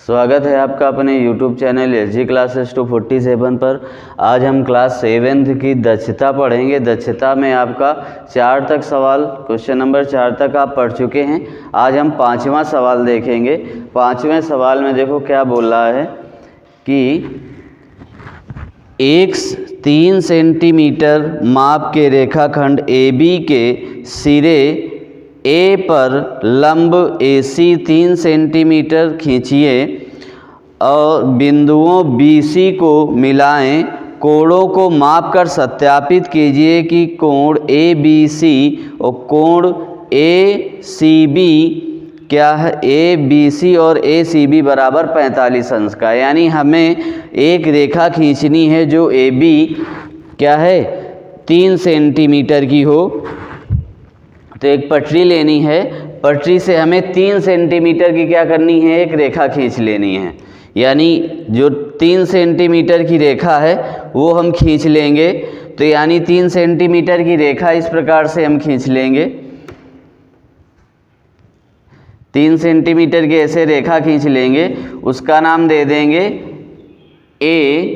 स्वागत है आपका अपने YouTube चैनल SG क्लासेस 247 पर। आज हम क्लास 7th की दक्षता पढ़ेंगे। दक्षता में आपका 4 तक सवाल, क्वेश्चन नंबर 4 तक आप पढ़ चुके हैं। आज हम 5वां सवाल देखेंगे। 5वें सवाल में देखो क्या बोल रहा है कि एक 3 सेंटीमीटर माप के रेखाखंड AB के सिरे A पर लंब AC 3 सेंटीमीटर खींचिए और बिंदुओं BC को मिलाएं। कोणों को मापकर सत्यापित कीजिए कि कोण ABC और कोण ACB क्या है। ABC और ACB बराबर 45 अंश का, यानी हमें एक रेखा खींचनी है जो AB क्या है 3 सेंटीमीटर की हो। तो एक पटरी लेनी है, पटरी से हमें 3 सेंटीमीटर की क्या करनी है, एक रेखा खींच लेनी है। यानी जो 3 सेंटीमीटर की रेखा है वो हम खींच लेंगे। तो यानी 3 सेंटीमीटर की रेखा इस प्रकार से हम खींच लेंगे। 3 सेंटीमीटर की ऐसे रेखा खींच लेंगे, उसका नाम दे देंगे A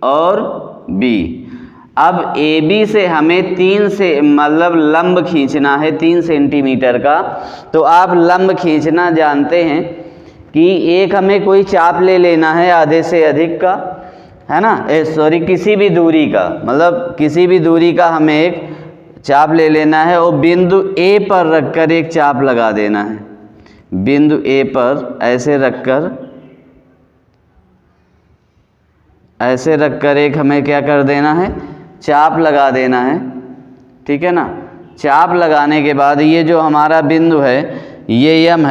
और B। अब AB से हमें 3 से मतलब लंब खींचना है 3 सेंटीमीटर का। तो आप लंब खींचना जानते हैं कि एक हमें कोई चाप ले लेना है आधे से अधिक का, है ना, सॉरी किसी भी दूरी का, मतलब किसी भी दूरी का हमें एक चाप ले लेना है और बिंदु A पर रखकर एक चाप लगा देना है। बिंदु A पर ऐसे रखकर एक हमें क्या कर देना है, चाप लगा देना है। ठीक है ना। चाप लगाने के बाद ये जो हमारा बिंदु है ये यम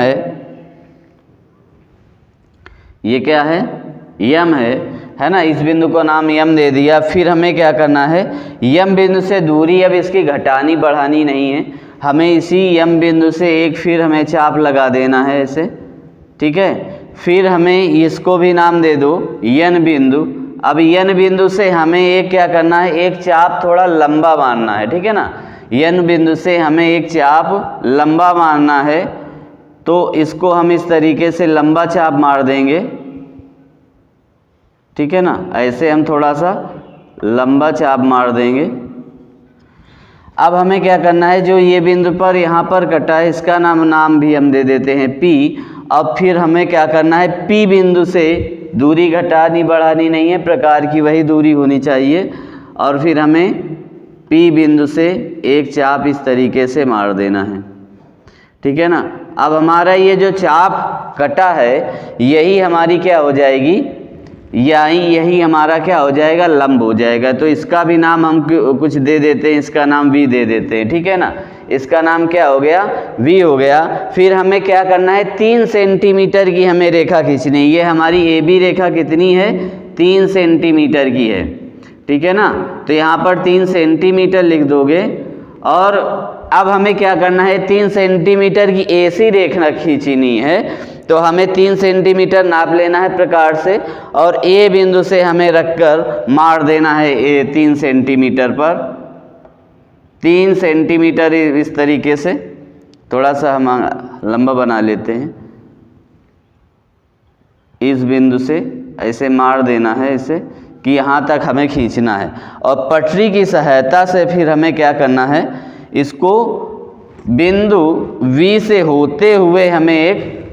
ये क्या है, यम है ना। इस बिंदु को नाम यम दे दिया। फिर हमें क्या करना है, यम बिंदु से दूरी अब इसकी घटानी बढ़ानी नहीं है, हमें इसी यम बिंदु से एक फिर हमें चाप लगा देना है ऐसे। ठीक है। फिर हमें इसको भी नाम दे दो यन बिंदु। अब यन बिंदु से हमें एक क्या करना है, एक चाप थोड़ा लंबा मारना है। ठीक है ना। यन बिंदु से हमें एक चाप लंबा मारना है, तो इसको हम इस तरीके से लंबा चाप मार देंगे। ठीक है ना। ऐसे हम थोड़ा सा लंबा चाप मार देंगे। अब हमें क्या करना है, जो ये बिंदु पर यहाँ पर कटा है इसका नाम भी हम दे देते हैं P। अब फिर हमें क्या करना है, P बिंदु से दूरी घटानी बढ़ानी नहीं है, प्रकार की वही दूरी होनी चाहिए। और फिर हमें P बिंदु से एक चाप इस तरीके से मार देना है। ठीक है ना। अब हमारा ये जो चाप कटा है यही हमारी क्या हो जाएगी, यही हमारा क्या हो जाएगा, लंब हो जाएगा। तो इसका भी नाम हम कुछ दे देते हैं, इसका नाम V दे देते हैं। ठीक है ना। इसका नाम क्या हो गया, V हो गया। फिर हमें क्या करना है, 3 सेंटीमीटर की हमें रेखा खींचनी है। ये हमारी AB रेखा कितनी है, 3 सेंटीमीटर की है। ठीक है ना। तो यहाँ पर 3 सेंटीमीटर लिख दोगे। और अब हमें क्या करना है, 3 सेंटीमीटर की AC रेखा खींचनी है। तो हमें 3 सेंटीमीटर नाप लेना है प्रकार से, और A बिंदु से हमें रखकर मार देना है A 3 सेंटीमीटर पर। 3 सेंटीमीटर इस तरीके से थोड़ा सा हम लंबा बना लेते हैं। इस बिंदु से ऐसे मार देना है इसे कि यहाँ तक हमें खींचना है। और पटरी की सहायता से फिर हमें क्या करना है, इसको बिंदु V से होते हुए हमें एक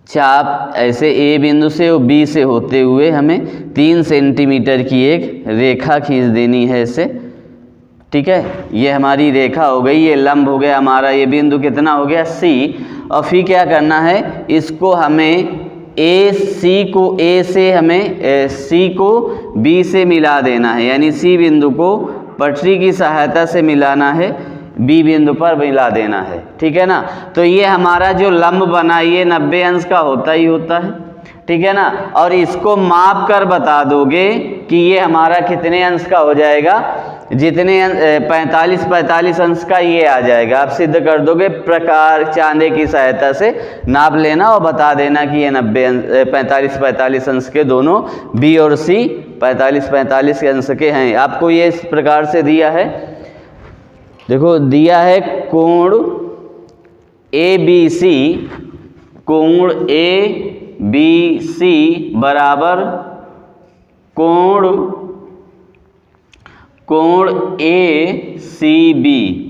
चाप ऐसे A बिंदु से और B से होते हुए हमें 3 सेंटीमीटर की एक रेखा खींच देनी है ऐसे। ठीक है। ये हमारी रेखा हो गई, ये लंब हो गया हमारा। ये बिंदु कितना हो गया, C। और फिर क्या करना है, इसको हमें C को B से मिला देना है। यानी C बिंदु को पटरी की सहायता से मिलाना है, B बिंदु पर मिला देना है। ठीक है ना। तो ये हमारा जो लंब बना ये 90 अंश का होता ही होता है। ठीक है ना। और इसको माप कर बता दोगे कि ये हमारा कितने अंश का हो जाएगा, जितने 45 अंश का ये आ जाएगा। आप सिद्ध कर दोगे प्रकार चांदे की सहायता से नाप लेना और बता देना कि ये 45 अंश के दोनों B और C 45 अंश के हैं। आपको ये इस प्रकार से दिया है, देखो दिया है कोण ABC कोण ABC बराबर कोण ACB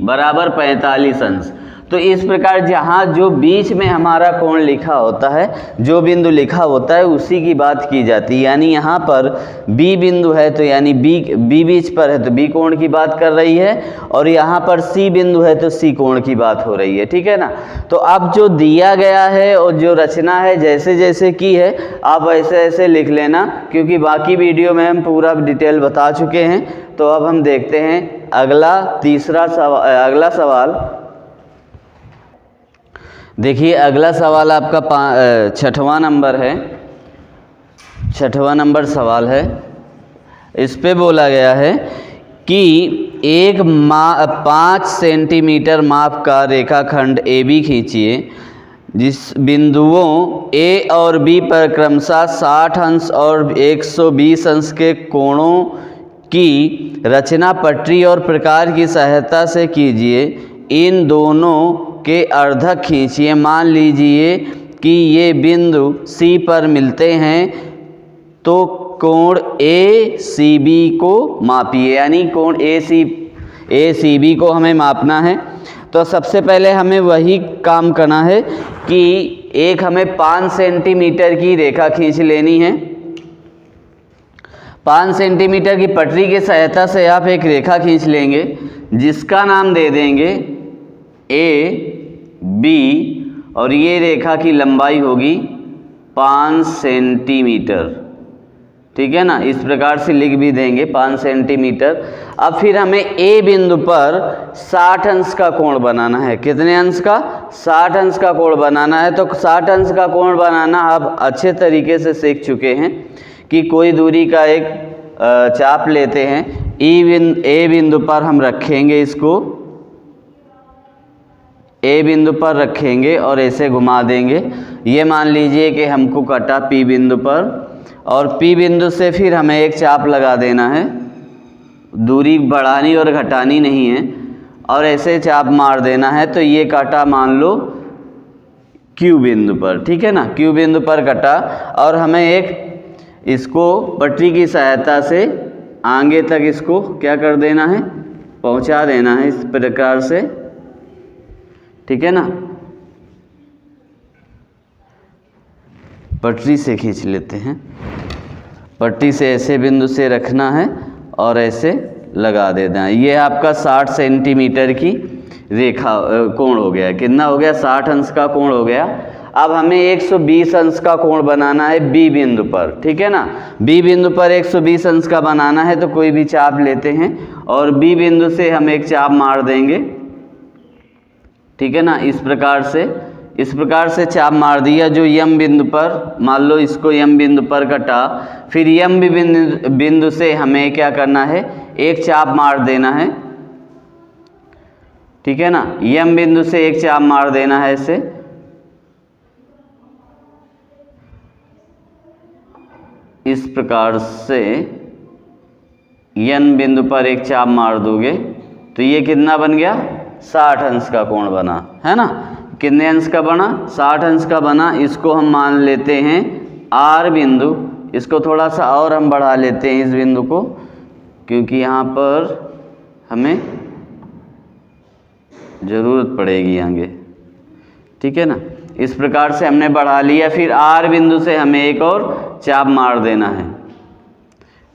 बराबर 45 अंश। तो इस प्रकार जहाँ जो बीच में हमारा कोण लिखा होता है, जो बिंदु लिखा होता है उसी की बात की जाती है। यानी यहाँ पर B बिंदु है तो यानी B बीच पर है तो B कोण की बात कर रही है, और यहाँ पर C बिंदु है तो C कोण की बात हो रही है, ठीक है ना। तो अब जो दिया गया है और जो रचना है जैसे जैसे की है आप ऐसे ऐसे लिख लेना, क्योंकि बाकी वीडियो में हम पूरा डिटेल बता चुके हैं। तो अब हम देखते हैं अगला सवाल। देखिए अगला सवाल आपका 6वां नंबर है, 6वां नंबर सवाल है। इस पे बोला गया है कि एक 5 सेंटीमीटर माप का रेखाखंड AB खींचिए, जिस बिंदुओं A और B पर क्रमशः 60 अंश और 120 अंश के कोणों की रचना पटरी और प्रकार की सहायता से कीजिए। इन दोनों के अर्धक खींचिए। मान लीजिए कि ये बिंदु C पर मिलते हैं तो कोण ACB को मापिए, यानी कोण ACB को हमें मापना है। तो सबसे पहले हमें वही काम करना है कि एक हमें 5 सेंटीमीटर की रेखा खींच लेनी है। 5 सेंटीमीटर की पटरी की सहायता से आप एक रेखा खींच लेंगे जिसका नाम दे देंगे AB, और ये रेखा की लंबाई होगी 5 सेंटीमीटर, ठीक है ना। इस प्रकार से लिख भी देंगे 5 सेंटीमीटर। अब फिर हमें A बिंदु पर 60 अंश का कोण बनाना है। कितने अंश का? 60 अंश का कोण बनाना है। तो 60 अंश का कोण बनाना आप अच्छे तरीके से सीख चुके हैं कि कोई दूरी का एक चाप लेते हैं। A बिंदु पर हम रखेंगे, इसको A बिंदु पर रखेंगे और ऐसे घुमा देंगे। ये मान लीजिए कि हमको कटा P बिंदु पर, और P बिंदु से फिर हमें एक चाप लगा देना है। दूरी बढ़ानी और घटानी नहीं है, और ऐसे चाप मार देना है। तो ये काटा मान लो Q बिंदु पर, ठीक है ना। Q बिंदु पर कटा, और हमें एक इसको पटरी की सहायता से आगे तक इसको क्या कर देना है, पहुंचा देना है इस प्रकार से, ठीक है ना। पटरी से खींच लेते हैं। पट्टी से ऐसे बिंदु से रखना है और ऐसे लगा देना है। ये आपका 60 सेंटीमीटर की रेखा कोण हो गया। कितना हो गया? 60 अंश का कोण हो गया। अब हमें 120 अंश का कोण बनाना है B बिंदु पर, ठीक है ना। B बिंदु पर 120 अंश का बनाना है तो कोई भी चाप लेते हैं और B बिंदु से हम एक चाप मार देंगे, ठीक है ना। इस प्रकार से चाप मार दिया जो M बिंदु पर, मान लो इसको M बिंदु पर कटा, फिर M बिंदु से हमें क्या करना है, एक चाप मार देना है, ठीक है ना। M बिंदु से एक चाप मार देना है ऐसे, इस प्रकार से N बिंदु पर एक चाप मार दोगे तो ये कितना बन गया? 60 अंश का कोण बना, है ना। कितने अंश का बना? 60 अंश का बना। इसको हम मान लेते हैं R बिंदु। इसको थोड़ा सा और हम बढ़ा लेते हैं इस बिंदु को, क्योंकि यहाँ पर हमें ज़रूरत पड़ेगी आगे, ठीक है ना। इस प्रकार से हमने बढ़ा लिया। फिर R बिंदु से हमें एक और चाप मार देना है,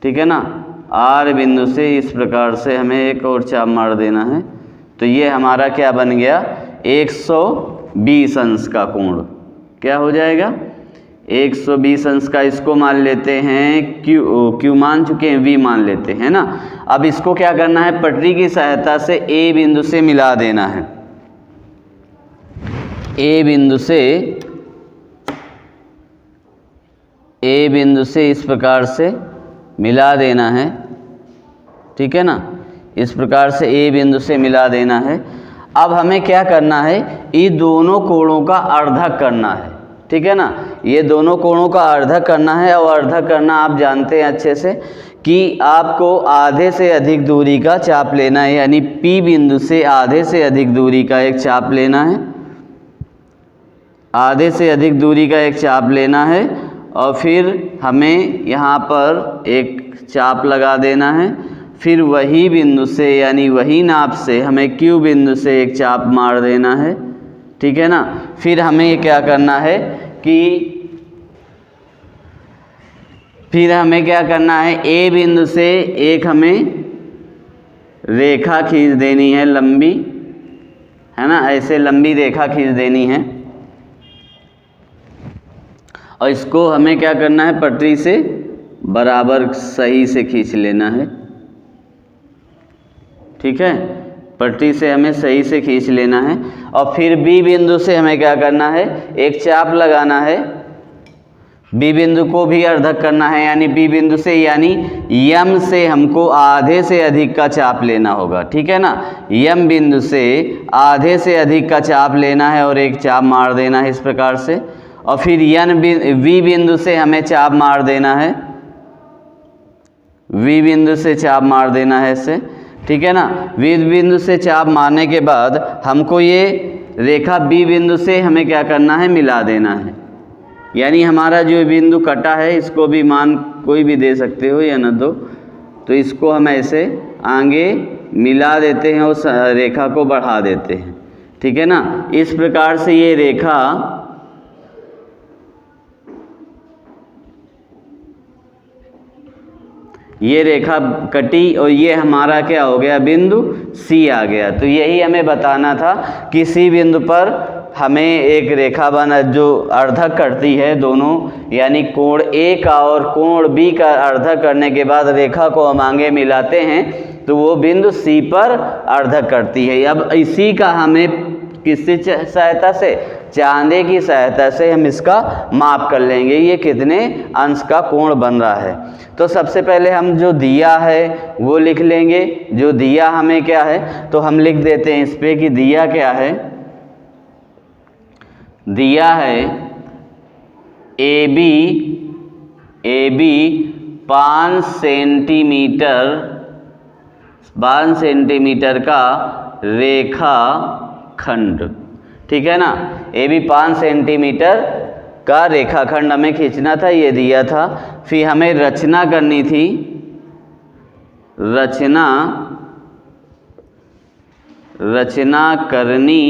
ठीक है ना। R बिंदु से इस प्रकार से हमें एक और चाप मार देना है। तो ये हमारा क्या बन गया? 120 अंश का कोण। क्या हो जाएगा? 120 अंश का। इसको मान लेते हैं Q मान चुके हैं, V मान लेते हैं ना। अब इसको क्या करना है, पटरी की सहायता से A बिंदु से मिला देना है। A बिंदु से इस प्रकार से मिला देना है, ठीक है ना। इस प्रकार से A बिंदु से मिला देना है। अब हमें क्या करना है, ये दोनों कोणों का अर्धक करना है, ठीक है ना। ये दोनों कोणों का अर्धक करना है, और अर्धक करना आप जानते हैं अच्छे से कि आपको आधे से अधिक दूरी का चाप लेना है, यानी P बिंदु से आधे से अधिक दूरी का एक चाप लेना है। आधे से अधिक दूरी का एक चाप लेना है और फिर हमें यहाँ पर एक चाप लगा देना है। फिर वही बिंदु से यानी वही नाप से हमें Q बिंदु से एक चाप मार देना है, ठीक है ना। फिर हमें क्या करना है कि A बिंदु से एक हमें रेखा खींच देनी है लंबी, है ना, ऐसे लंबी रेखा खींच देनी है और इसको हमें क्या करना है, पटरी से बराबर सही से खींच लेना है, ठीक है। पटरी से हमें सही से खींच लेना है और फिर B बिंदु से हमें क्या करना है, एक चाप लगाना है। B बिंदु को भी अर्धक करना है, यानी B बिंदु से यानी M से हमको आधे से अधिक का चाप लेना होगा, ठीक है ना। M बिंदु से आधे से अधिक का चाप लेना है और एक चाप मार देना है इस प्रकार से। और फिर V बिंदु से हमें चाप मार देना है, V बिंदु से चाप मार देना है इससे, ठीक है ना। V बिंदु से चाप मारने के बाद हमको ये रेखा B बिंदु से हमें क्या करना है, मिला देना है। यानी हमारा जो बिंदु कटा है इसको भी मान कोई भी दे सकते हो या न दो, तो इसको हम ऐसे आगे मिला देते हैं और रेखा को बढ़ा देते हैं, ठीक है ना। इस प्रकार से ये रेखा कटी और ये हमारा क्या हो गया, बिंदु C आ गया। तो यही हमें बताना था कि C बिंदु पर हमें एक रेखा बना जो अर्धक करती है दोनों, यानी कोण A का और कोण B का अर्धक करने के बाद रेखा को हम आगे मिलाते हैं तो वो बिंदु C पर अर्धक करती है। अब इसी का हमें किसकी सहायता से, चांदे की सहायता से हम इसका माप कर लेंगे ये कितने अंश का कोण बन रहा है। तो सबसे पहले हम जो दिया है वो लिख लेंगे। जो दिया हमें क्या है, तो हम लिख देते हैं इस पे कि दिया क्या है, दिया है AB 5 सेंटीमीटर का रेखा खंड, ठीक है ना। AB 5 सेंटीमीटर का रेखाखंड हमें खींचना था, ये दिया था। फिर हमें रचना करनी थी, रचना करनी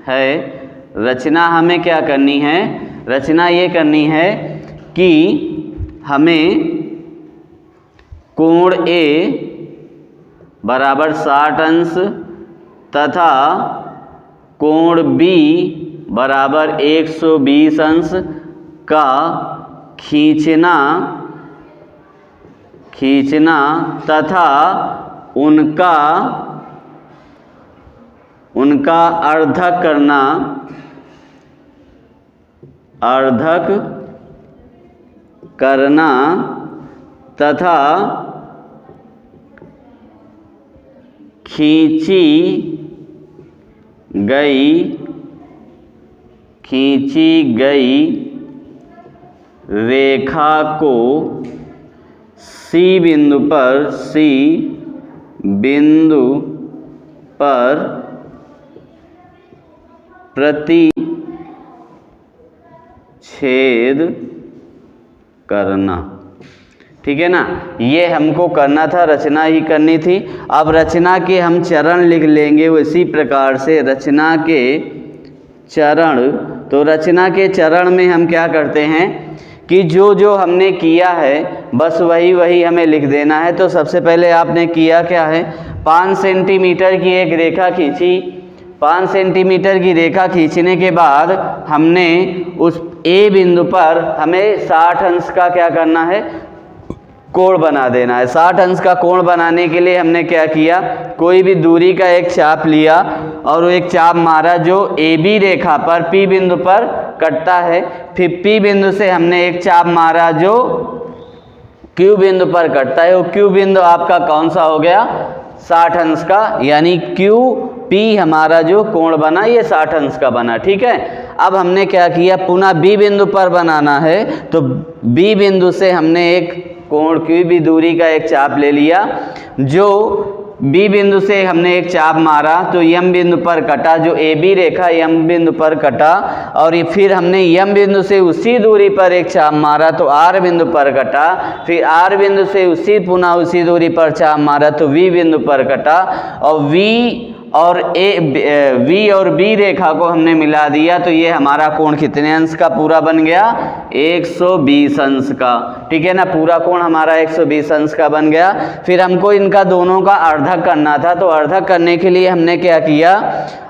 है। रचना हमें क्या करनी है, रचना ये करनी है कि हमें कोण A बराबर 60 अंश तथा कोण B बराबर 120 अंश का खींचना तथा उनका अर्धक करना तथा खींची गई रेखा को C बिंदु पर प्रतिच्छेद करना, ठीक है ना। ये हमको करना था, रचना ही करनी थी। अब रचना के हम चरण लिख लेंगे उसी प्रकार से रचना के चरण। तो रचना के चरण में हम क्या करते हैं कि जो हमने किया है बस वही हमें लिख देना है। तो सबसे पहले आपने किया क्या है, 5 सेंटीमीटर की एक रेखा खींची। 5 सेंटीमीटर की रेखा खींचने के बाद हमने उस A बिंदु पर हमें 60 अंश का क्या करना है, कोण बना देना है। 60 अंश का कोण बनाने के लिए हमने क्या किया, कोई भी दूरी का एक चाप लिया और वो एक चाप मारा जो AB रेखा पर P बिंदु पर कटता है। फिर P बिंदु से हमने एक चाप मारा जो Q बिंदु पर कटता है। वो Q बिंदु आपका कौन सा हो गया, 60 अंश का, यानी QP हमारा जो कोण बना ये 60 अंश का बना, ठीक है। अब हमने क्या किया, पुनः B बिंदु पर बनाना है तो B बिंदु से हमने एक कोण की भी दूरी का एक चाप ले लिया जो बी बिंदु से हमने एक चाप मारा तो यम बिंदु पर कटा, जो ए बी रेखा यम बिंदु पर कटा, और ये फिर हमने यम बिंदु से उसी दूरी पर एक चाप मारा तो आर बिंदु पर कटा, फिर आर बिंदु से पुनः उसी दूरी पर चाप मारा तो वी बिंदु पर कटा, और वी और बी रेखा को हमने मिला दिया तो ये हमारा कोण कितने अंश का पूरा बन गया? 120 अंश का। ठीक है ना, पूरा कोण हमारा 120 अंश का बन गया। फिर हमको इनका दोनों का अर्धक करना था, तो अर्धक करने के लिए हमने क्या किया?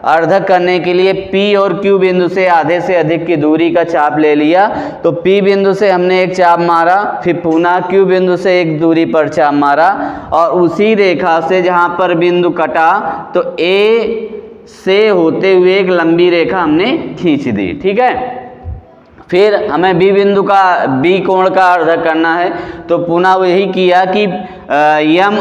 अर्धक करने के लिए P और Q बिंदु से आधे से अधिक की दूरी का चाप ले लिया, तो P बिंदु से हमने एक चाप मारा, फिर पुनः Q बिंदु से एक दूरी पर चाप मारा, और उसी रेखा से जहाँ पर बिंदु कटा तो A से होते हुए एक लंबी रेखा हमने खींच दी। ठीक है, फिर हमें बी कोण का अर्धक करना है, तो पुनः वही किया कि यम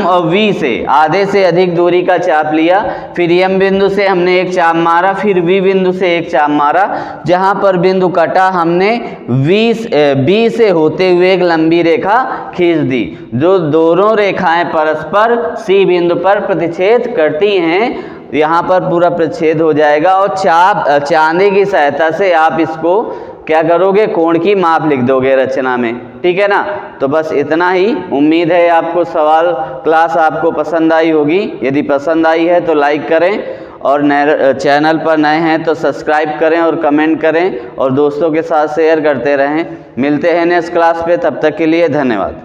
और वी से आधे से अधिक दूरी का चाप लिया, फिर यम बिंदु से हमने एक चाप मारा, फिर वी बिंदु से एक चाप मारा, जहां पर बिंदु कटा हमने बी से होते हुए एक लंबी रेखा खींच दी। जो दोनों रेखाएं परस्पर सी बिंदु पर प्रतिच्छेद करती हैं, यहाँ पर पूरा प्रतिच्छेद हो जाएगा, और चांदी की सहायता से आप इसको क्या करोगे? कोण की माप लिख दोगे रचना में। ठीक है ना, तो बस इतना ही। उम्मीद है आपको क्लास आपको पसंद आई होगी। यदि पसंद आई है तो लाइक करें, और चैनल पर नए हैं तो सब्सक्राइब करें और कमेंट करें, और दोस्तों के साथ शेयर करते रहें। मिलते हैं नेक्स्ट क्लास पे, तब तक के लिए धन्यवाद।